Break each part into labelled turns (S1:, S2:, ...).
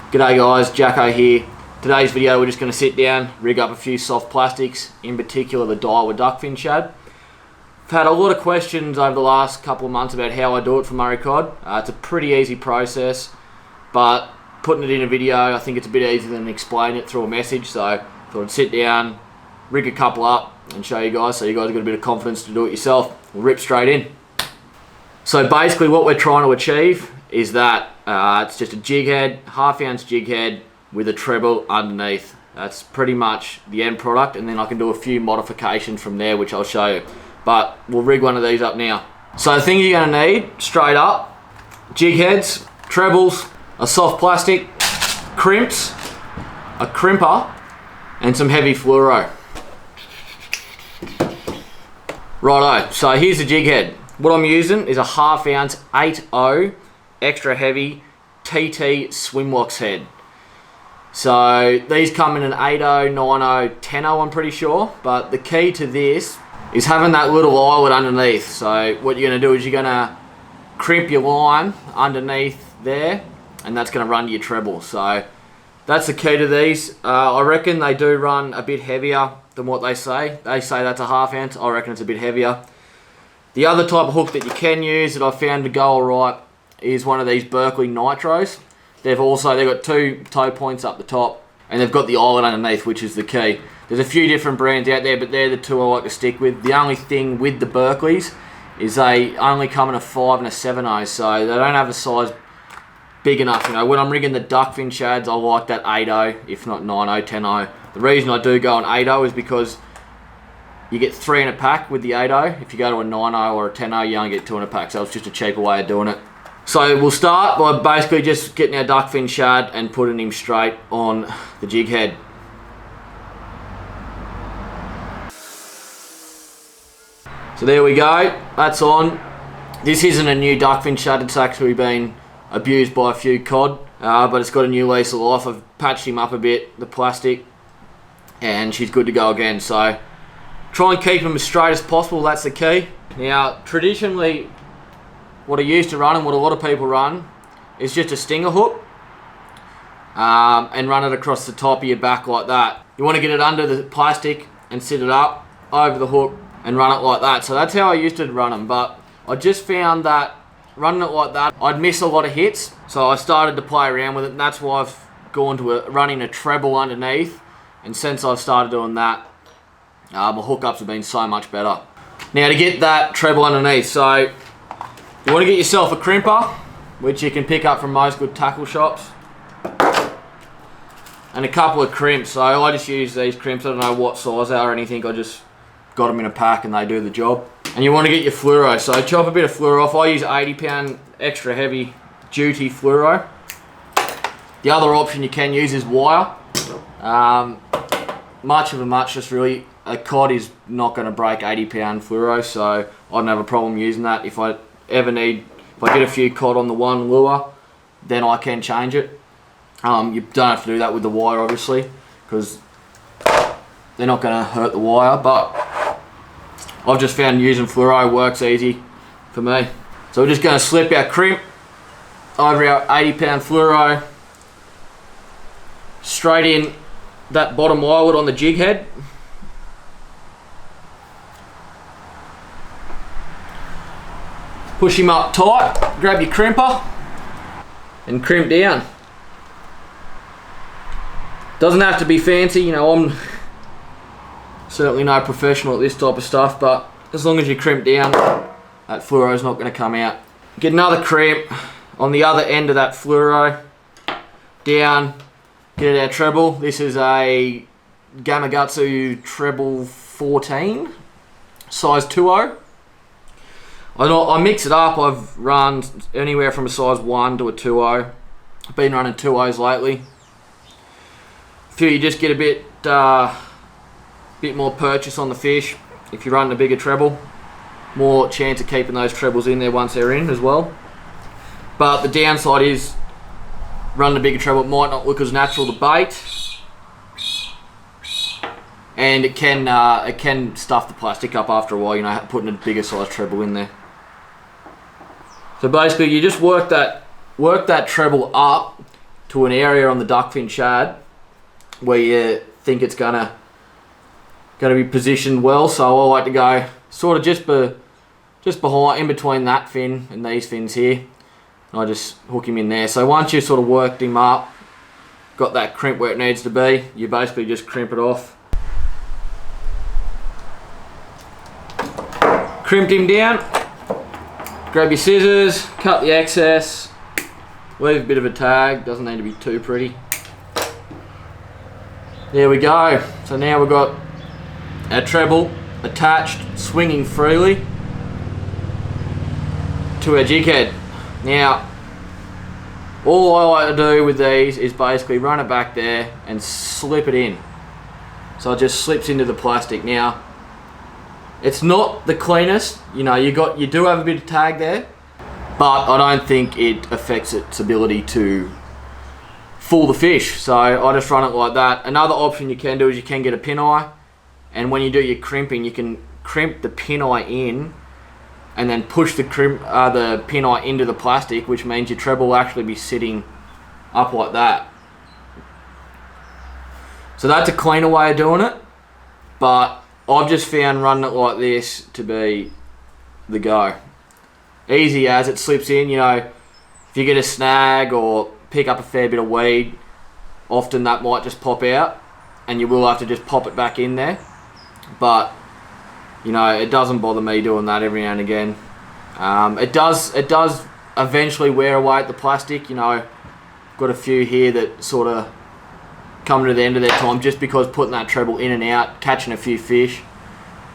S1: G'day guys, Jacko here. Today's video we're just going to sit down, rig up a few soft plastics, in particular the Daiwa duckfin shad. I've had a lot of questions over the last couple of months about how I do it for Murray cod. It's a pretty easy process, but putting it in a video, I think it's a bit easier than explaining it through a message, so I thought I'd sit down, rig a couple up and show you guys so you guys have got a bit of confidence to do it yourself. We'll rip straight in. So basically what we're trying to achieve is that it's just a jig head, half-ounce jig head with a treble underneath. That's pretty much the end product, and then I can do a few modifications from there which I'll show you. But we'll rig one of these up now. So the things you're going to need, straight up, jig heads, trebles, a soft plastic, crimps, a crimper, and some heavy fluoro. Righto, so here's the jig head. What I'm using is a half-ounce 8.0 extra heavy TT Swimlocks head. So these come in an 8.0, 9.0, 10.0 I'm pretty sure, but the key to this is having that little eyelet underneath. So what you're going to do is you're going to crimp your line underneath there, and that's going to run to your treble. So that's the key to these. I reckon they do run a bit heavier than what they say. They say that's a half ounce, I reckon it's a bit heavier. The other type of hook that you can use that I've found to go alright is one of these Berkeley Nitros. They've got two toe points up the top, and they've got the eyelet underneath, which is the key. There's a few different brands out there, but they're the two I like to stick with. The only thing with the Berkeleys is they only come in a 5 and a 7.0, so they don't have a size big enough. You know, when I'm rigging the duckfin shads, I like that 8.0, if not 9.0, 10.0. The reason I do go an 8.0 is because you get 3 in a pack with the 8.0. If you go to a 9.0 or a 10.0, you only get 2 in a pack, so it's just a cheaper way of doing it. So we'll start by basically just getting our duckfin shad and putting him straight on the jig head. So there we go, that's on. This isn't a new duckfin shad, it's actually been abused by a few cod, but it's got a new lease of life. I've patched him up a bit, the plastic, and she's good to go again. So try and keep them as straight as possible, that's the key. Now, traditionally, what I used to run and what a lot of people run is just a stinger hook and run it across the top of your back like that. You want to get it under the plastic and sit it up over the hook and run it like that. So that's how I used to run them, but I just found that running it like that, I'd miss a lot of hits. So I started to play around with it, and that's why I've gone to running a treble underneath. And since I've started doing that, my hookups have been so much better. Now to get that treble underneath, so you want to get yourself a crimper, which you can pick up from most good tackle shops, and a couple of crimps. So I just use these crimps, I don't know what size they are or anything, I just got them in a pack and they do the job. And you want to get your fluoro, so chop a bit of fluoro off. I use 80 % extra heavy duty fluoro. The other option you can use is wire. Much of a muchness really. A cod is not going to break 80 % fluoro, so I don't have a problem using that. If I get a few cod on the one lure, then I can change it. You don't have to do that with the wire, obviously, because they're not going to hurt the wire, but I've just found using fluoro works easy for me. So we're just going to slip our crimp over our 80 % fluoro straight in that bottom eyelet on the jig head. Push him up tight, grab your crimper and crimp down. Doesn't have to be fancy, you know, I'm certainly no professional at this type of stuff, but as long as you crimp down, that fluoro is not going to come out. Get another crimp on the other end of that fluoro, down, get it our treble. This is a Gamakatsu treble 14, size 2.0. I mix it up. I've run anywhere from a size 1 to a 2.0. I've been running 2.0s lately. Feel you just get a bit more purchase on the fish if you run a bigger treble. More chance of keeping those trebles in there once they're in as well. But the downside is running a bigger treble, it might not look as natural to bait, and it can stuff the plastic up after a while, you know, putting a bigger size treble in there. So basically you just work that treble up to an area on the duckfin shad where you think it's gonna be positioned well. So I like to go sort of just behind, in between that fin and these fins here. And I just hook him in there. So once you sort of worked him up, got that crimp where it needs to be, you basically just crimp it off. Crimped him down. Grab your scissors, cut the excess, leave a bit of a tag, doesn't need to be too pretty. There we go. So now we've got our treble attached, swinging freely to our jig head. Now, all I like to do with these is basically run it back there and slip it in. So it just slips into the plastic. Now, it's not the cleanest, you know, you do have a bit of tag there, but I don't think it affects its ability to fool the fish. So I just run it like that. Another option you can do is you can get a pin eye, and when you do your crimping, you can crimp the pin eye in and then push the pin eye into the plastic, which means your treble will actually be sitting up like that. So that's a cleaner way of doing it, but I've just found running it like this to be the go. Easy as it slips in, you know, if you get a snag or pick up a fair bit of weed, often that might just pop out and you will have to just pop it back in there. But, you know, it doesn't bother me doing that every now and again. It does eventually wear away at the plastic, you know. Got a few here that sort of coming to the end of their time just because putting that treble in and out, catching a few fish,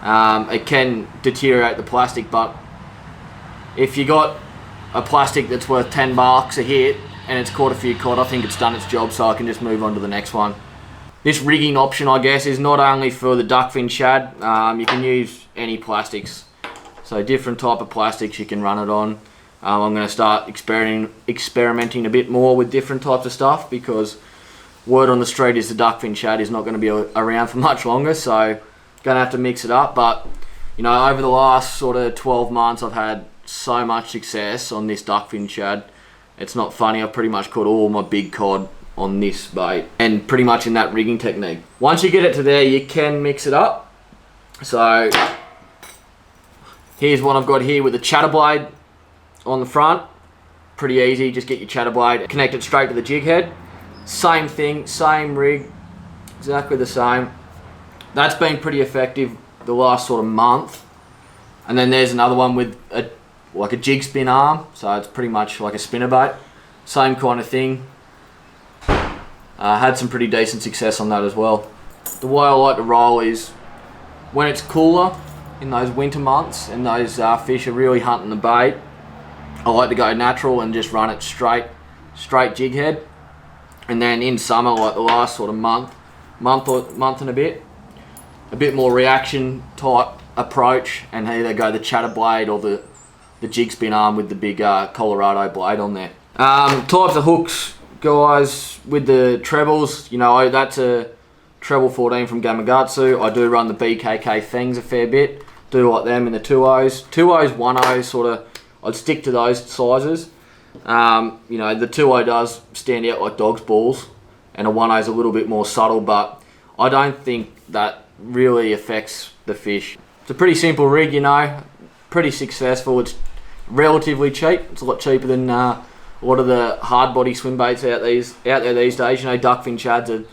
S1: it can deteriorate the plastic. But if you got a plastic that's worth $10 a hit and it's caught a few cod, I think it's done its job, so I can just move on to the next one. This rigging option, I guess, is not only for the duckfin shad. You can use any plastics, so different type of plastics you can run it on. I'm going to start experimenting a bit more with different types of stuff, because word on the street is the duckfin shad is not going to be around for much longer, so going to have to mix it up. But, you know, over the last sort of 12 months, I've had so much success on this duckfin shad. It's not funny, I've pretty much caught all my big cod on this bait, and pretty much in that rigging technique. Once you get it to there, you can mix it up. So here's one I've got here with a chatter blade on the front. Pretty easy, just get your chatter blade, connect it straight to the jig head. Same thing, same rig, exactly the same. That's been pretty effective the last sort of month. And then there's another one with like a jig spin arm, so it's pretty much like a spinnerbait. Same kind of thing. Had some pretty decent success on that as well. The way I like to roll is when it's cooler in those winter months and those fish are really hunting the bait, I like to go natural and just run it straight jig head. And then in summer, like the last sort of month and a bit more reaction type approach, and either go the chatter blade or the jig spin arm with the big Colorado blade on there. Types of hooks, guys, with the trebles, you know, that's a treble 14 from Gamakatsu. I do run the BKK Fangs a fair bit. Do like them in the 2.0s. 2.0s, 1.0s, sort of, I'd stick to those sizes. You know, the 2.0 does stand out like dog's balls, and a 1.0 is a little bit more subtle, but I don't think that really affects the fish. It's a pretty simple rig, you know, pretty successful. It's relatively cheap. It's a lot cheaper than a lot of the hard body swim baits out there these days. You know, duckfin shads, a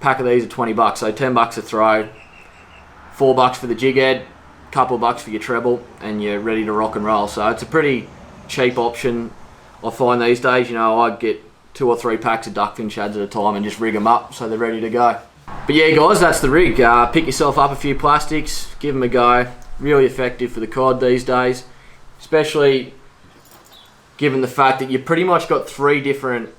S1: pack of these are $20, so $10 a throw, $4 for the jig head, couple of bucks for your treble, and you're ready to rock and roll. So it's a pretty cheap option. I find these days, you know, I get 2 or 3 packs of duckfin shads at a time and just rig them up so they're ready to go. But yeah, guys, that's the rig. Pick yourself up a few plastics, give them a go. Really effective for the cod these days, especially given the fact that you've pretty much got 3 different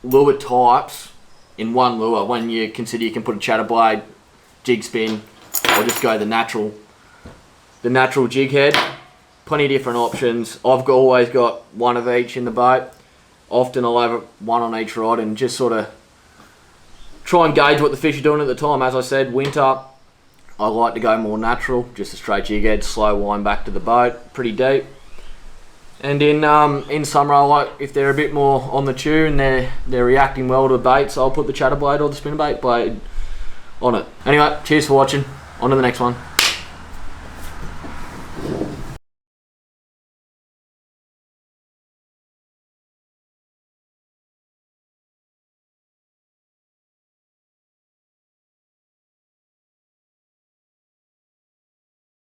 S1: lure types in one lure, when you consider you can put a chatter blade, jig spin, or just go the natural jig head. Plenty of different options. I've always got one of each in the boat. Often I'll have one on each rod and just sort of try and gauge what the fish are doing at the time. As I said, winter, I like to go more natural, just a straight jig head, slow wind back to the boat, pretty deep. And in summer, I like if they're a bit more on the chew and they're reacting well to the bait, so I'll put the chatterblade or the spinnerbait blade on it. Anyway, cheers for watching. On to the next one.